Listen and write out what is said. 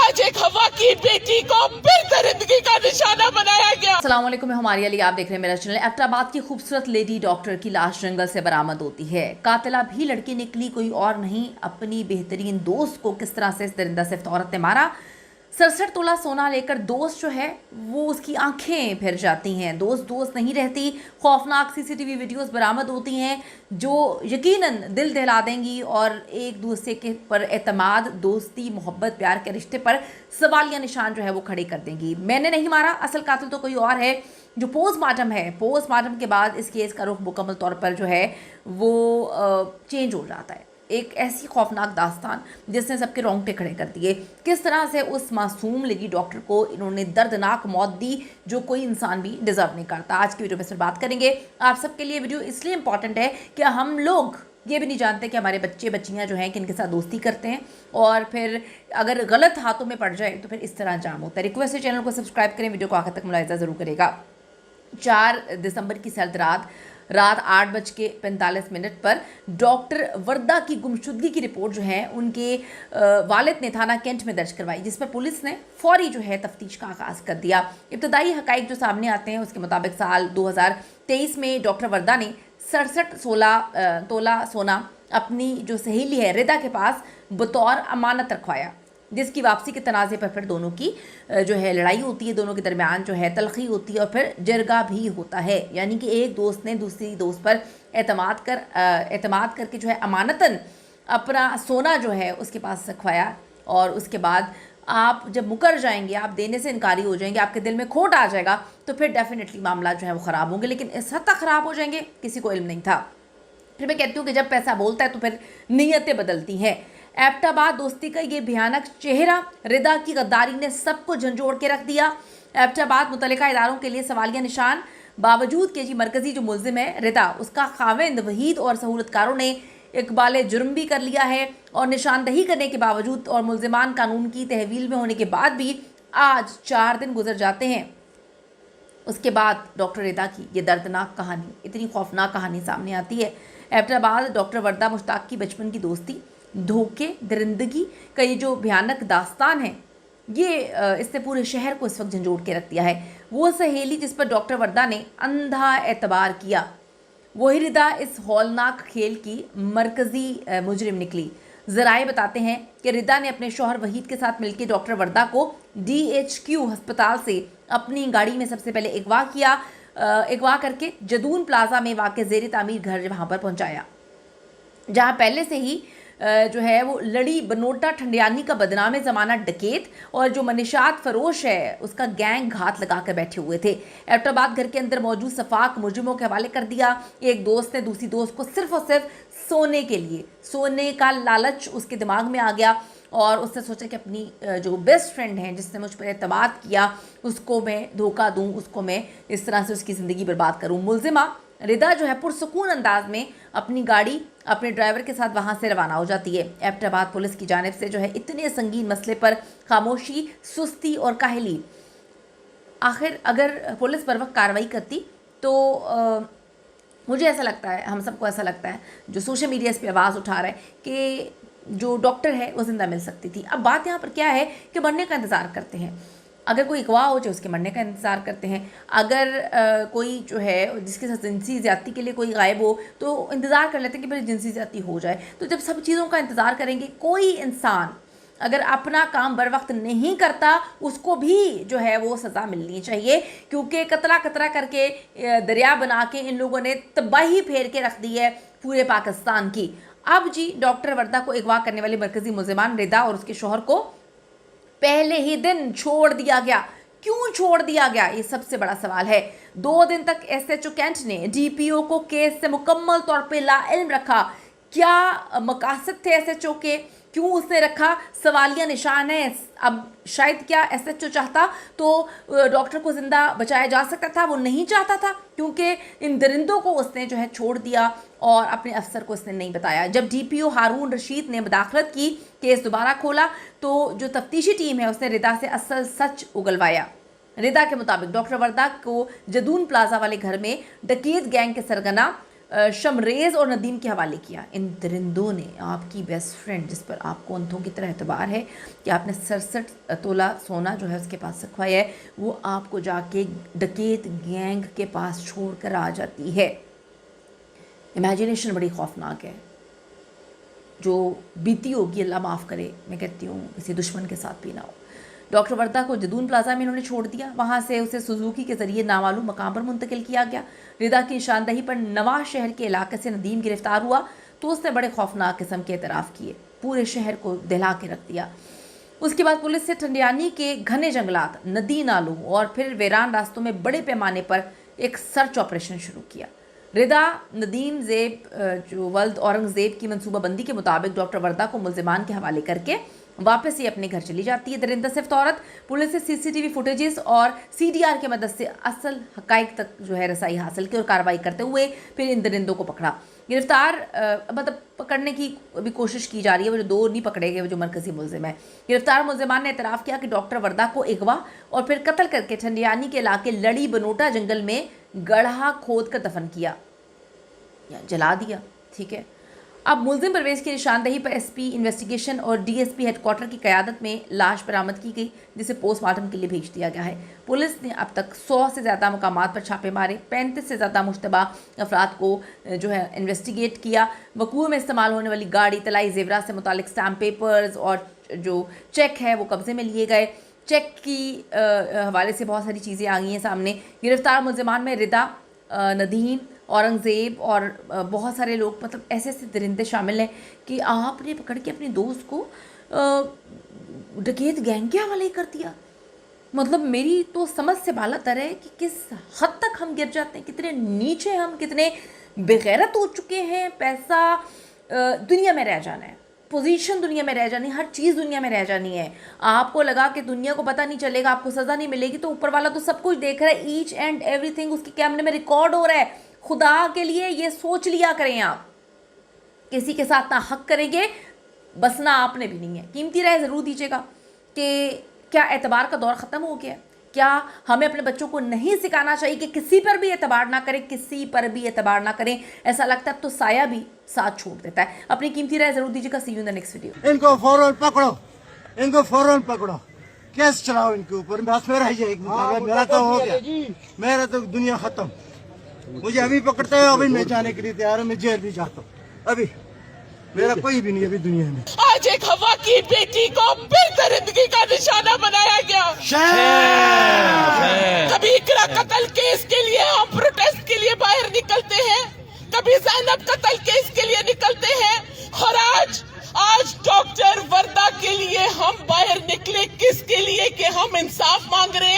आज एक हवा की बेटी को फिर दरिंदगी का निशाना बनाया गया। अस्सलाम वालेकुम, मैं हमारी अली, आप देख रहे हैं मेरा चैनल। एबटाबाद की खूबसूरत लेडी डॉक्टर की लाश जंगल से बरामद होती है। कातिला भी लड़की निकली, कोई और नहीं, अपनी बेहतरीन दोस्त को किस तरह से इस दरिंदा सिफ्त औरत ने मारा। 67 तोला सोना लेकर दोस्त जो है वो उसकी आंखें फिर जाती हैं। दोस्त नहीं रहती। खौफनाक सीसीटीवी वीडियोस बरामद होती हैं जो यकीनन दिल दहला देंगी और एक दूसरे के पर एतमाद, दोस्ती, मोहब्बत, प्यार के रिश्ते पर सवालिया निशान जो है वो खड़े कर देंगी। मैंने नहीं मारा, असल कातिल तो कोई और है। जो पोस्टमार्टम है, पोस्टमार्टम के बाद इस केस का रुख मुकम्मल तौर पर जो है वो चेंज हो जाता है। एक ऐसी खौफनाक दास्तान जिसने सबके रोंगटे खड़े कर दिए। किस तरह से उस मासूम लेडी डॉक्टर को इन्होंने दर्दनाक मौत दी जो कोई इंसान भी डिजर्व नहीं करता। आज की वीडियो में इस पर बात करेंगे। आप सबके लिए वीडियो इसलिए इंपॉर्टेंट है कि हम लोग ये भी नहीं जानते कि हमारे बच्चे बच्चियां जो हैं किनके साथ दोस्ती करते हैं और फिर अगर गलत हाथों में पड़ जाए तो फिर इस तरह अंजाम होता है। रिक्वेस्ट है चैनल को सब्सक्राइब करें, वीडियो को आखिर तक मुलाहिजा ज़रूर करेगा। 4 दिसंबर की सर्द रात 8:45 पर डॉक्टर वर्दा की गुमशुदगी की रिपोर्ट जो है उनके वालिद ने थाना कैंट में दर्ज करवाई, जिस पर पुलिस ने फौरी जो है तफ्तीश का आगाज़ कर दिया। इब्तदाई हकाइक जो सामने आते हैं उसके मुताबिक साल 2023 में डॉक्टर वर्दा ने 67 तोला सोना अपनी जो सहेली है रिदा के पास बतौर अमानत रखवाया, जिसकी वापसी के तनाज़े पर फिर दोनों की जो है लड़ाई होती है, दोनों के दरमियान जो है तलखी होती है और फिर जरगा भी होता है। यानी कि एक दोस्त ने दूसरी दोस्त पर एतमाद करके जो है अमानतन अपना सोना जो है उसके पास रखवाया और उसके बाद आप जब मुकर जाएंगे, आप देने से इनकारी हो जाएंगे, आपके दिल में खोट आ जाएगा तो फिर डेफिनेटली मामला जो है वो ख़राब होंगे। लेकिन इस हद तक ख़राब हो जाएंगे किसी को इल्म नहीं था। फिर मैं कहती हूँ कि जब पैसा बोलता है तो फिर नीयतें बदलती हैं। एबटाबाद दोस्ती का ये भयानक चेहरा, रिदा की गद्दारी ने सबको झंझोड़ के रख दिया। एबटाबाद मुतल्लिका इदारों के लिए सवालिया निशान। बावजूद के जी मरकजी जो मुल्जिम है रिदा, उसका खाविंद वहीद और सहूलतकारों ने इकबाल जुर्म भी कर लिया है और निशानदही करने के बावजूद और मुल्जिमान कानून की तहवील में होने के बाद भी आज 4 दिन गुजर जाते हैं। उसके बाद डॉक्टर रिदा की ये दर्दनाक कहानी, इतनी खौफनाक कहानी सामने आती है। एबटाबाद डॉक्टर वर्दा मुश्ताक की बचपन की दोस्ती, धोखे, दरिंदगी का ये जो भयानक दास्तान है ये इसने पूरे शहर को इस वक्त झंझोड़ के रख दिया है। वो सहेली जिस पर डॉक्टर वर्दा ने अंधा एतबार किया, वही रिदा इस हौलनाक खेल की मरकजी मुजरिम निकली। ज़राए बताते हैं कि रिदा ने अपने शौहर वहीद के साथ मिलकर डॉक्टर वर्दा को DHQ अस्पताल से अपनी गाड़ी में सबसे पहले अगवा करके जदून प्लाजा में वाक़ ज़ेर तामीर घर वहाँ पर पहुँचाया, जहाँ पहले से ही जो है वो लड़ी बनोटा ठंडियानी का बदनाम ज़माना डकैत और जो मनीषात फरोश है उसका गैंग घात लगा कर बैठे हुए थे। एबटाबाद घर के अंदर मौजूद सफाक मुजरिमों के हवाले कर दिया। एक दोस्त ने दूसरी दोस्त को सिर्फ और सिर्फ सोने के लिए, सोने का लालच उसके दिमाग में आ गया और उसने सोचा कि अपनी जो बेस्ट फ्रेंड है जिसने मुझ पर एतमाद किया उसको मैं धोखा दूँ, उसको मैं इस तरह से उसकी ज़िंदगी बर्बाद करूँ। मुल्जिमा रिदा जो है पुरसुकून अंदाज में अपनी गाड़ी अपने ड्राइवर के साथ वहाँ से रवाना हो जाती है। एबटाबाद पुलिस की जानिब से जो है इतने संगीन मसले पर खामोशी, सुस्ती और काहली। आखिर अगर पुलिस पर वक्त कार्रवाई करती तो मुझे ऐसा लगता है, हम सबको ऐसा लगता है जो सोशल मीडिया इस पर आवाज़ उठा रहा है कि जो डॉक्टर है वो जिंदा मिल सकती थी। अब बात यहाँ पर क्या है कि मरने का इंतज़ार करते हैं। अगर कोई अगवा हो जाए उसके मरने का इंतज़ार करते हैं। अगर कोई जो है जिसके साथ जिनसी ज़्यादती के लिए कोई गायब हो तो इंतज़ार कर लेते हैं कि भाई जिनसी ज़्यादती हो जाए। तो जब सब चीज़ों का इंतज़ार करेंगे, कोई इंसान अगर अपना काम बर वक्त नहीं करता उसको भी जो है वो सज़ा मिलनी चाहिए, क्योंकि कतरा करके दरिया बना के इन लोगों ने तबाही फेर के रख दी है पूरे पाकिस्तान की। अब जी डॉक्टर वर्दा को अगवा करने वाले मरकजी मुल्जिमान रिदा और उसके शौहर को पहले ही दिन छोड़ दिया गया। क्यों छोड़ दिया गया, ये सबसे बड़ा सवाल है। 2 दिन तक SHO कैंट ने DPO को केस से मुकम्मल तौर पे लाइल्म रखा। क्या मकासद थे SHO के, क्यों उसने रखा, सवालिया निशान है। अब शायद क्या SHO चाहता तो डॉक्टर को ज़िंदा बचाया जा सकता था, वो नहीं चाहता था क्योंकि इन दरिंदों को उसने जो है छोड़ दिया और अपने अफसर को उसने नहीं बताया। जब DPO हारून रशीद ने मुदाखलत की, केस दोबारा खोला तो जो तफ्तीशी टीम है उसने रिदा से असल सच उगलवाया। रिदा के मुताबिक डॉक्टर वर्दा को जदून प्लाजा वाले घर में डकैत गैंग के सरगना शमरेज और नदीम के हवाले किया। इन दरिंदों ने आपकी बेस्ट फ्रेंड, जिस पर आपको अंधों की तरह एतबार है कि आपने 67 तोला सोना जो है उसके पास रखवाया है, वो आपको जाके डकैत गैंग के पास छोड़ कर आ जाती है। इमेजिनेशन बड़ी खौफनाक है। जो बीती होगी अल्लाह माफ़ करे, मैं कहती हूँ किसी दुश्मन के साथ भी ना हो। डॉक्टर वर्दा को जदून प्लाजा में इन्होंने छोड़ दिया, वहाँ से उसे सुजुकी के जरिए नामालूम मकाम पर मुंतकिल किया गया। रिदा की निशानदही पर नवाज शहर के इलाके से नदीम गिरफ्तार हुआ तो उसने बड़े खौफनाक किस्म के एतराफ़ किए, पूरे शहर को दहला के रख दिया। उसके बाद पुलिस से ठंडियानी के घने जंगलात, नदी नालों और फिर वीरान रास्तों में बड़े पैमाने पर एक सर्च ऑपरेशन शुरू किया। रिदा, नदीम, ज़ेब जो वल्द औरंगज़ेब की मनसूबाबंदी के मुताबिक डॉक्टर वर्दा को मुल्ज़िमान के हवाले करके वापस ही अपने घर चली जाती है। दरिंदा सिफ्त औरत पुलिस से सीसीटीवी फुटेजेस और सीडीआर की मदद से असल हकाइक तक जो है रसाई हासिल की और कार्रवाई करते हुए फिर इन दरिंदों को पकड़ा। गिरफ्तार मतलब पकड़ने की अभी कोशिश की जा रही है। वो जो 2 नहीं पकड़े गए, वो जो मरकजी मुल्जिम है। गिरफ्तार मुल्जिमान ने एतराफ़ किया कि डॉक्टर वर्दा को अगवा और फिर कत्ल करके ठंडियानी के इलाके लड़ी बनोटा जंगल में गड्ढा खोद कर दफन किया या जला दिया। ठीक है, अब मुल्जिम परवेज़ की निशानदही पर एसपी इन्वेस्टिगेशन और डीएसपी हेडक्वार्टर की क़यादत में लाश बरामद की गई, जिसे पोस्टमार्टम के लिए भेज दिया गया है। पुलिस ने अब तक 100 से ज़्यादा मकामात पर छापे मारे, 35 से ज़्यादा मुश्तबा अफराद को जो है इन्वेस्टिगेट किया। वकूअ में इस्तेमाल होने वाली गाड़ी, तलाई ज़ेवरात से मुतालिक स्टैम्प पेपर्स और जो चेक है वो कब्जे में लिए गए। चेक की हवाले से बहुत सारी चीज़ें आ गई हैं सामने। गिरफ्तार मुल्जिमान में रिदा, नदीम, औरंगज़ेब और बहुत सारे लोग, मतलब ऐसे ऐसे दरिंदे शामिल हैं कि आपने पकड़ के अपने दोस्त को डकैत गैंग के हवाले कर दिया। मतलब मेरी तो समझ से बाला तर है कि किस हद तक हम गिर जाते हैं, कितने नीचे हम, कितने बेगैरत हो चुके हैं। पैसा दुनिया में रह जाना है, पोजीशन दुनिया में रह जानी है, हर चीज़ दुनिया में रह जानी है। आपको लगा कि दुनिया को पता नहीं चलेगा, आपको सज़ा नहीं मिलेगी, तो ऊपर वाला तो सब कुछ देख रहा है। ईच एंड एवरीथिंग उसके कैमरे में रिकॉर्ड हो रहा है। खुदा के लिए ये सोच लिया करें, आप किसी के साथ ना हक करेंगे, बसना आपने भी नहीं है। कीमती राय ज़रूर दीजिएगा कि क्या एतबार का दौर ख़त्म हो गया? क्या हमें अपने बच्चों को नहीं सिखाना चाहिए कि किसी पर भी एतबार ना करें, किसी पर भी एतबार ना करें? ऐसा लगता है अब तो साया भी साथ छोड़ देता है। अपनी कीमती राय ज़रूर दीजिएगा। See you in the next video. इनको फौरन पकड़ो, इनको फौरन पकड़ो, केस चलाओ इनके ऊपर। बस मेरा ही एक मुकाबला, मेरा तो हो गया, मेरा तो दुनिया खत्म। मुझे अभी पकड़ते हो, अभी मैं जाने के लिए तैयार हूँ, मैं जेल भी जाता हूँ। अभी मेरा कोई भी नहीं अभी दुनिया में। आज एक हवा की बेटी को फिर दरिंदगी का निशाना बनाया गया। कभी इकरा कत्ल केस के लिए हम प्रोटेस्ट के लिए बाहर निकलते हैं, कभी ज़ैनब कत्ल केस के लिए निकलते हैं, और आज डॉक्टर वर्दा के लिए हम बाहर निकले। किसके लिए? कि हम इंसाफ मांग रहे हैं।